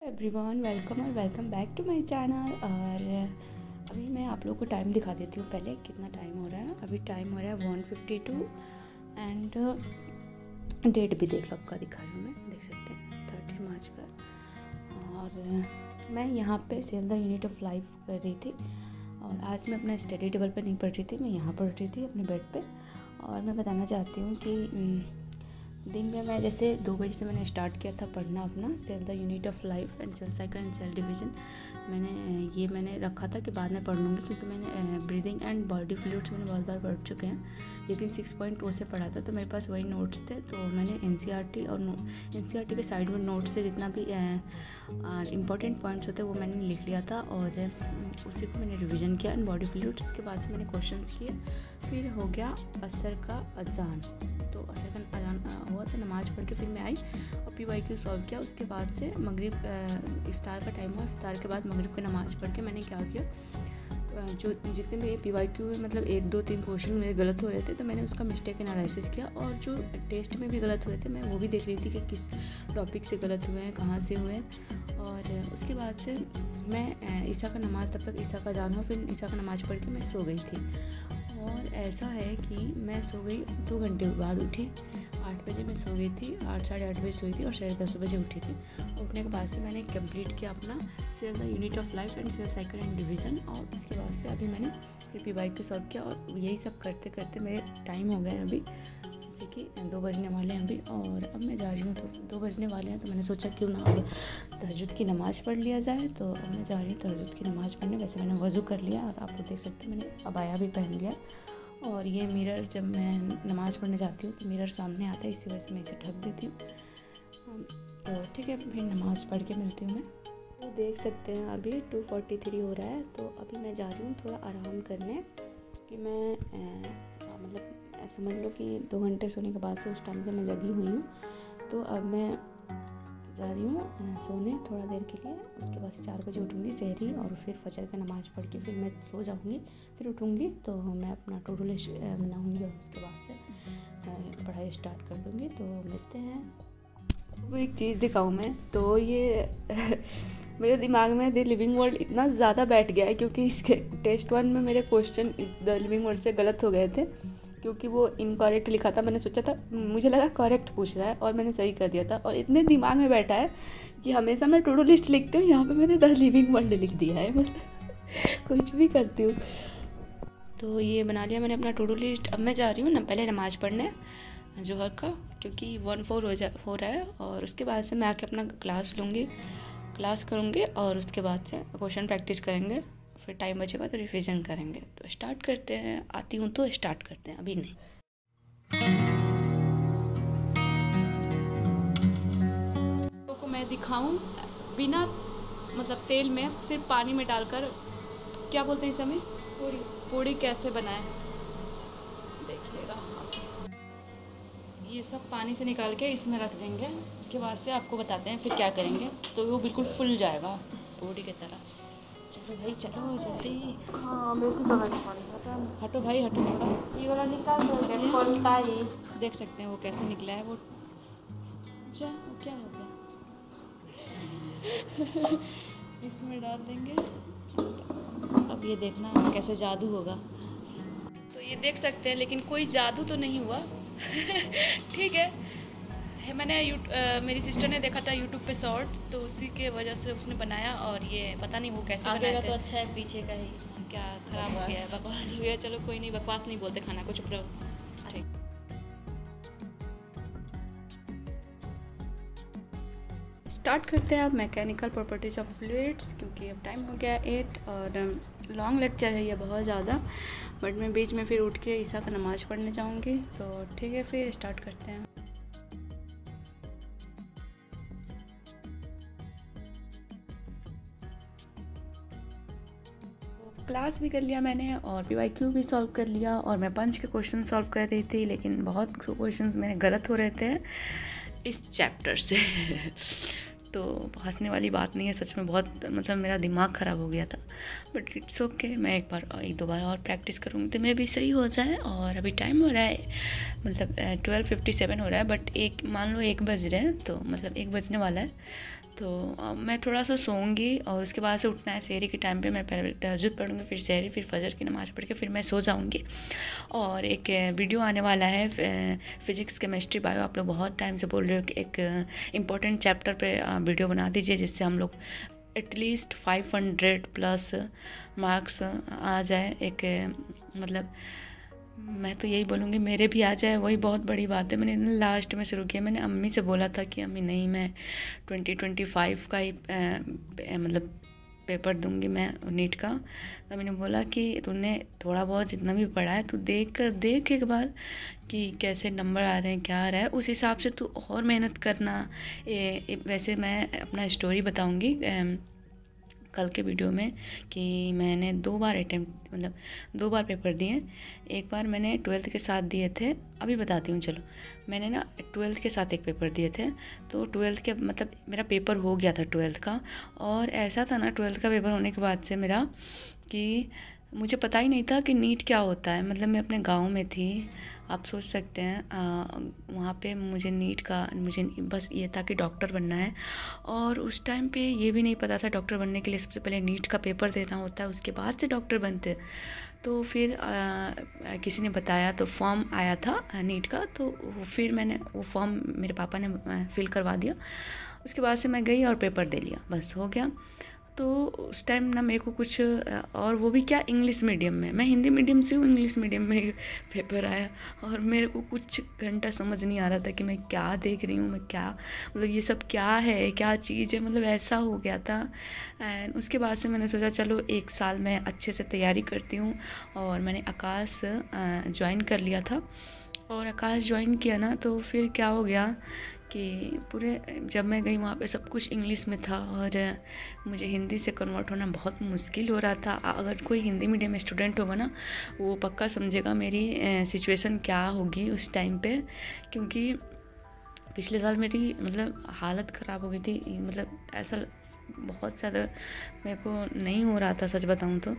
Everyone, welcome back to my channel. और अभी मैं आप लोगों को टाइम दिखा देती हूँ। पहले कितना टाइम हो रहा है। अभी टाइम हो रहा है 1:52 एंड डेट भी देख लो, आपका दिखा रही हूँ मैं, देख सकते हैं 30 मार्च का। और मैं यहाँ पे cell the unit of life कर रही थी। और आज मैं अपना स्टडी टेबल पर नहीं पढ़ रही थी, मैं यहाँ पढ़ रही थी अपने बेड पे। और मैं बताना चाहती हूँ कि दिन में मैं जैसे 2 बजे से मैंने स्टार्ट किया था पढ़ना अपना cell the unit of life and cell cycle and cell division. मैंने रखा था कि बाद में पढ़ लूँगी, क्योंकि मैंने ब्रीदिंग एंड बॉडी फ्लूइड्स मैंने बहुत बार पढ़ चुके हैं, लेकिन 6.2 से पढ़ा था तो मेरे पास वही नोट्स थे। तो मैंने NCERT और NCERT के साइड में नोट्स से जितना भी इम्पोर्टेंट पॉइंट्स होते हैं वो मैंने लिख लिया था और उसी को मैंने रिवीजन किया एंड बॉडी फ्लूइड्स। उसके बाद से मैंने क्वेश्चंस किए। फिर हो गया असर का अजान, तो असर का अजान हुआ तो नमाज़ पढ़ के फिर मैं आई और PYQ सॉल्व किया। उसके बाद से मगरिब इफ्तार का टाइम हुआ। इफ्तार के बाद मगरिब की नमाज़ पढ़ के मैंने क्या किया, जो जितने भी PYQ में मतलब 1 2 3 क्वेश्चन मेरे गलत हो रहे थे तो मैंने उसका मिस्टेक एनालिसिस किया। और जो टेस्ट में भी गलत हुए थे मैं वो भी देख रही थी कि किस टॉपिक से गलत हुए हैं, कहाँ से हुए हैं। और उसके बाद से मैं ईसा का नमाज़, तब तक ईसा का अजान हुआ, फिर ईसा का नमाज़ पढ़ के मैं सो गई थी। और ऐसा है कि मैं सो गई 2 घंटे बाद उठी। 8 बजे मैं सो गई थी, 8 साढ़े 8 बजे सोई थी और 10:30 बजे उठी थी। उठने के बाद से मैंने कंप्लीट किया अपना cell the unit of life and cell cycle and division. और उसके बाद से अभी मैंने फिर PYQ सॉल्व किया और यही सब करते करते मेरे टाइम हो गए अभी, जैसे कि 2 बजने वाले हैं अभी। और अब मैं जा रही हूँ, तो 2 बजने वाले हैं तो मैंने सोचा क्यों ना अब तहज्जुद की नमाज़ पढ़ लिया जाए। तो अब मैं जा रही हूँ तहज्जुद की नमाज़ पढ़ने। वैसे मैंने वज़ू कर लिया और आप लोग देख सकते हैं मैंने अबाया भी पहन लिया। और ये मिरर, जब मैं नमाज़ पढ़ने जाती हूँ तो मिरर सामने आता है, इसी वजह से मैं इसे ढक देती हूँ। तो ठीक है, फिर नमाज़ पढ़ के मिलती हूँ मैं। तो देख सकते हैं अभी 2:43 हो रहा है। तो अभी मैं जा रही हूँ थोड़ा आराम करने, कि मैं मतलब समझ लो कि 2 घंटे सोने के बाद से उस टाइम से मैं जगी हुई हूँ। तो अब मैं जा रही हूँ सोने थोड़ा देर के लिए। उसके बाद से 4 बजे उठूँगी सहरी और फिर फजर का नमाज़ पढ़ के फिर मैं सो जाऊँगी। फिर उठूँगी तो मैं अपना टू डू लिस्ट बनाऊँगी और उसके बाद से पढ़ाई स्टार्ट कर दूँगी। तो मिलते हैं। वो एक चीज़ दिखाऊँ मैं, तो ये मेरे दिमाग में द लिविंग वर्ल्ड इतना ज़्यादा बैठ गया है, क्योंकि इसके टेस्ट 1 में मेरे क्वेश्चन द लिविंग वर्ल्ड से गलत हो गए थे, क्योंकि वो इनकरेक्ट लिखा था। मैंने सोचा था, मुझे लगा करेक्ट पूछ रहा है और मैंने सही कर दिया था। और इतने दिमाग में बैठा है कि हमेशा मैं टू डू लिस्ट लिखती हूँ, यहाँ पे मैंने द लिविंग वर्ल्ड लिख दिया है। मतलब कुछ भी करती हूँ। तो ये बना लिया मैंने अपना टू डू लिस्ट। अब मैं जा रही हूँ ना पहले नमाज़ पढ़ने जोहर का, क्योंकि 1:04 हो रहा है। और उसके बाद से मैं आके अपना क्लास करूँगी और उसके बाद से क्वेश्चन प्रैक्टिस करेंगे। फिर टाइम बचेगा तो रिवीजन करेंगे। तो स्टार्ट करते हैं। आती हूँ तो स्टार्ट करते हैं, अभी नहीं। को मैं दिखाऊं बिना मतलब तेल में, सिर्फ पानी में डालकर, क्या बोलते हैं इसे हमें, पूड़ी कैसे बनाए देखिएगा। ये सब पानी से निकाल के इसमें रख देंगे। उसके बाद से आपको बताते हैं फिर क्या करेंगे। तो वो बिल्कुल फूल जाएगा पूड़ी की तरह। चलो भाई चलो जल्दी। हाँ मेरे को पानी हटो भाई हटो थोड़ा, ये वाला निकाल दो। कौन का ये देख सकते हैं वो कैसे निकला है। वो अच्छा वो क्या हो गया इसमें डाल देंगे। अब ये देखना कैसे जादू होगा। तो ये देख सकते हैं, लेकिन कोई जादू तो नहीं हुआ। ठीक है, मैंने मेरी सिस्टर ने देखा था यूट्यूब पे शॉर्ट, तो उसी के वजह से उसने बनाया। और ये पता नहीं वो कैसे आगे बनाया का तो अच्छा है, पीछे का ही क्या खराब हो गया है, बकवास हो गया। चलो कोई नहीं, बकवास नहीं बोलते खाना को, चुप रहो। ठीक, स्टार्ट करते हैं अब मैकेनिकल प्रॉपर्टीज ऑफ फ्लूइड्स, क्योंकि अब टाइम हो गया 8 और लॉन्ग लेक्चर है ये बहुत ज़्यादा। बट मैं बीच में फिर उठ के ईसा का नमाज़ पढ़ने जाऊँगी। तो ठीक है, फिर स्टार्ट करते हैं। क्लास भी कर लिया मैंने और PYQ भी सॉल्व कर लिया। और मैं पंच के क्वेश्चन सॉल्व कर रही थी, लेकिन बहुत क्वेश्चन मेरे गलत हो रहे थे इस चैप्टर से। तो हंसने वाली बात नहीं है, सच में बहुत मतलब मेरा दिमाग ख़राब हो गया था। बट इट्स ओके, मैं एक दो बार और प्रैक्टिस करूँगी तो मैं भी सही हो जाए। और अभी टाइम हो रहा है मतलब 12:57 हो रहा है। बट मान लो 1 बज रहे हैं, तो मतलब 1 बजने वाला है। तो मैं थोड़ा सा सोऊंगी और उसके बाद से उठना है सहरी के टाइम पे। मैं पहले तहज्जुद पढ़ूंगी, फिर सहरी, फिर फजर की नमाज़ पढ़ के फिर मैं सो जाऊंगी। और एक वीडियो आने वाला है फिज़िक्स, केमिस्ट्री, बायो। आप लोग बहुत टाइम से बोल रहे हो कि एक इम्पोर्टेंट चैप्टर पे वीडियो बना दीजिए जिससे हम लोग एटलीस्ट 500 प्लस मार्क्स आ जाए। एक मतलब मैं तो यही बोलूँगी मेरे भी आ जाए, वही बहुत बड़ी बात है। मैंने लास्ट में शुरू किया, मैंने अम्मी से बोला था कि अम्मी नहीं, मैं 2025 का ही मतलब पेपर दूंगी मैं नीट का। तो मैंने बोला कि तूने थोड़ा बहुत जितना भी पढ़ा है तू देख एक बार कि कैसे नंबर आ रहे हैं, क्या आ रहा है, उस हिसाब से तू और मेहनत करना। वैसे मैं अपना स्टोरी बताऊंगी कल के वीडियो में कि मैंने 2 बार अटैम्प्ट मतलब 2 बार पेपर दिए। एक बार मैंने 12th के साथ दिए थे, अभी बताती हूँ। चलो, मैंने ना 12th के साथ एक पेपर दिए थे। तो 12th के मतलब मेरा पेपर हो गया था 12th का। और ऐसा था ना 12th का पेपर होने के बाद से मेरा कि मुझे पता ही नहीं था कि नीट क्या होता है। मतलब मैं अपने गांव में थी, आप सोच सकते हैं। वहाँ पे मुझे मुझे बस ये था कि डॉक्टर बनना है। और उस टाइम पे ये भी नहीं पता था डॉक्टर बनने के लिए सबसे पहले नीट का पेपर देना होता है, उसके बाद से डॉक्टर बनते। तो फिर किसी ने बताया तो फॉर्म आया था नीट का। तो फिर मैंने वो फॉर्म मेरे पापा ने फिल करवा दिया। उसके बाद से मैं गई और पेपर दे लिया, बस हो गया। तो उस टाइम ना मेरे को कुछ और वो भी क्या, इंग्लिश मीडियम में। मैं हिंदी मीडियम से हूँ, इंग्लिश मीडियम में पेपर आया। और मेरे को कुछ घंटा समझ नहीं आ रहा था कि मैं क्या देख रही हूँ, मैं क्या मतलब ये सब क्या है, क्या चीज़ है, मतलब ऐसा हो गया था। एंड उसके बाद से मैंने सोचा चलो 1 साल मैं अच्छे से तैयारी करती हूँ। और मैंने आकाश ज्वाइन कर लिया था। और आकाश ज्वाइन किया ना तो फिर क्या हो गया कि पूरे जब मैं गई वहाँ पे सब कुछ इंग्लिश में था और मुझे हिंदी से कन्वर्ट होना बहुत मुश्किल हो रहा था। अगर कोई हिंदी मीडियम स्टूडेंट होगा ना वो पक्का समझेगा मेरी सिचुएशन क्या होगी उस टाइम पे। क्योंकि पिछले साल मेरी मतलब हालत ख़राब हो गई थी, मतलब ऐसा बहुत ज़्यादा मेरे को नहीं हो रहा था, सच बताऊँ तो।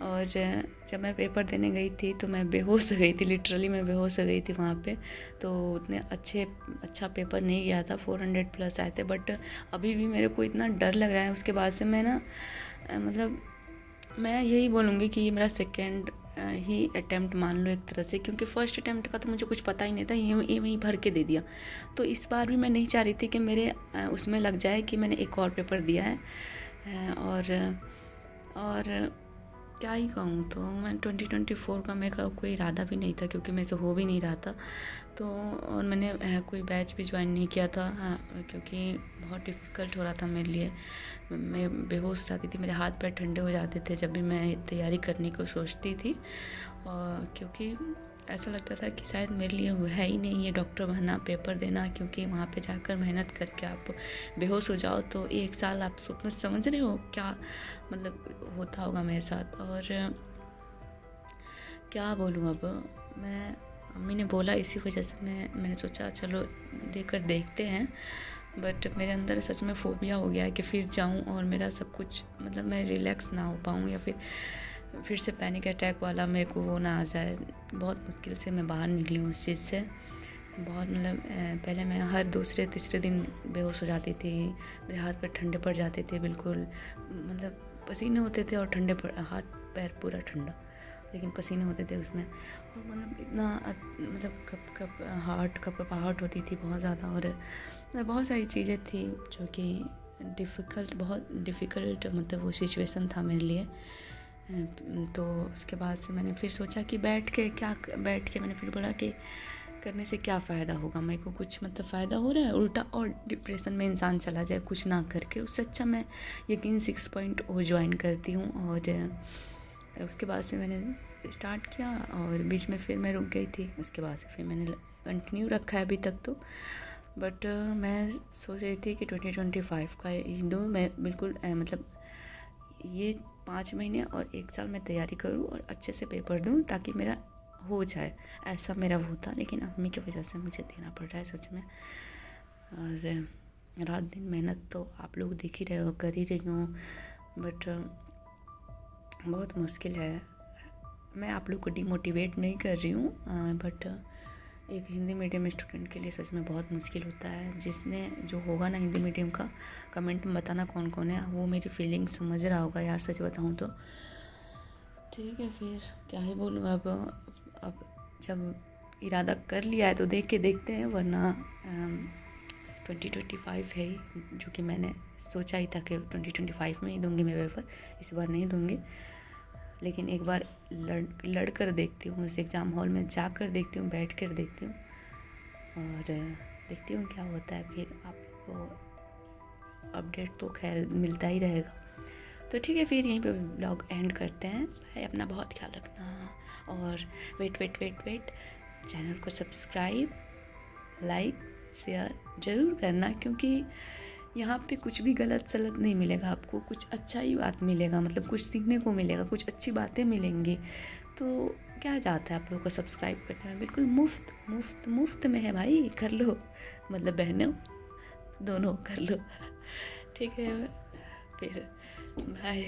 और जब मैं पेपर देने गई थी तो मैं बेहोश हो गई थी, लिटरली मैं बेहोश हो गई थी वहाँ पे। तो उतने अच्छा पेपर नहीं गया था, 400 प्लस आए थे। बट अभी भी मेरे को इतना डर लग रहा है। उसके बाद से मैं ना मतलब मैं यही बोलूँगी कि ये मेरा सेकेंड ही अटैम्प्ट मान लो एक तरह से, क्योंकि फर्स्ट अटैम्प्ट का तो मुझे कुछ पता ही नहीं था, ये वहीं भर के दे दिया। तो इस बार भी मैं नहीं चाह रही थी कि मेरे उसमें लग जाए कि मैंने एक और पेपर दिया है। और क्या ही कहूँ, तो मैं 2024 का मेरा कोई इरादा भी नहीं था क्योंकि मेरे से हो भी नहीं रहा था। तो और मैंने कोई बैच भी ज्वाइन नहीं किया था क्योंकि बहुत डिफ़िकल्ट हो रहा था मेरे लिए। मैं बेहोश हो जाती थी, मेरे हाथ पैर ठंडे हो जाते थे जब भी मैं तैयारी करने को सोचती थी। और क्योंकि ऐसा लगता था कि शायद मेरे लिए वो है ही नहीं ये डॉक्टर बनना, पेपर देना। क्योंकि वहाँ पे जाकर मेहनत करके आप बेहोश हो जाओ तो 1 साल आप समझ रहे हो क्या मतलब होता होगा मेरे साथ। और क्या बोलूँ अब मैं, अम्मी ने बोला इसी वजह से मैंने सोचा चलो देकर देखते हैं। बट मेरे अंदर सच में फोबिया हो गया है कि फिर जाऊं और मेरा सब कुछ मतलब मैं रिलैक्स ना हो पाऊं या फिर से पैनिक अटैक वाला मेरे को वो ना आ जाए। बहुत मुश्किल से मैं बाहर निकली हूँ उस चीज़ से। बहुत मतलब पहले मैं हर दूसरे तीसरे दिन बेहोश हो जाती थी, मेरे हाथ पैर ठंडे पड़ जाते थे बिल्कुल, मतलब पसीने होते थे और हाथ पैर पूरा ठंडा, लेकिन पसीने होते थे उसमें। और मतलब इतना मतलब कपकपाहट होती थी बहुत ज़्यादा। और बहुत सारी चीज़ें थी जो कि बहुत डिफ़िकल्ट मतलब वो सिचुएशन था मेरे लिए। तो उसके बाद से मैंने फिर सोचा कि बैठ के मैंने फिर बोला कि करने से क्या फ़ायदा होगा, मेरे को कुछ मतलब फ़ायदा हो रहा है, उल्टा और डिप्रेशन में इंसान चला जाए कुछ ना करके। उससे अच्छा मैं यकीन 6.0 ज्वाइन करती हूँ। और उसके बाद से मैंने स्टार्ट किया और बीच में फिर मैं रुक गई थी। उसके बाद से फिर मैंने कंटिन्यू रखा है अभी तक तो। बट मैं सोच रही थी कि 2025 का दूँ मैं बिल्कुल मतलब ये 5 महीने और 1 साल में तैयारी करूँ और अच्छे से पेपर दूँ ताकि मेरा हो जाए, ऐसा मेरा वो था। लेकिन अम्मी की वजह से मुझे देना पड़ रहा है सच में। और रात दिन मेहनत तो आप लोग देख ही रहे हो, कर ही रही हूँ। बट बहुत मुश्किल है। मैं आप लोग को डिमोटिवेट नहीं कर रही हूँ, बट एक हिंदी मीडियम स्टूडेंट के लिए सच में बहुत मुश्किल होता है। जिसने जो होगा ना हिंदी मीडियम का, कमेंट में बताना कौन कौन है, वो मेरी फीलिंग समझ रहा होगा यार, सच बताऊँ तो। ठीक है, फिर क्या ही बोलूँ। अब जब इरादा कर लिया है तो देख के देखते हैं, वरना 2025 है ही, जो कि मैंने सोचा ही था कि 2025 में ही दूंगी मैं पेपर, इस बार नहीं दूंगी। लेकिन एक बार लड़ कर देखती हूँ, उस एग्ज़ाम हॉल में जाकर देखती हूँ, बैठ कर देखती हूँ और देखती हूँ क्या होता है। फिर आपको अपडेट तो खैर मिलता ही रहेगा। तो ठीक है, फिर यहीं पे ब्लॉग एंड करते हैं। भाई अपना बहुत ख्याल रखना और वेट चैनल को सब्सक्राइब, लाइक, शेयर ज़रूर करना, क्योंकि यहाँ पे कुछ भी गलत सलत नहीं मिलेगा आपको, कुछ अच्छा ही बात मिलेगा, मतलब कुछ सीखने को मिलेगा, कुछ अच्छी बातें मिलेंगी। तो क्या जाता है आप लोगों को सब्सक्राइब करने में, बिल्कुल मुफ्त में है भाई, कर लो, मतलब बहनों दोनों कर लो। ठीक है, फिर बाय।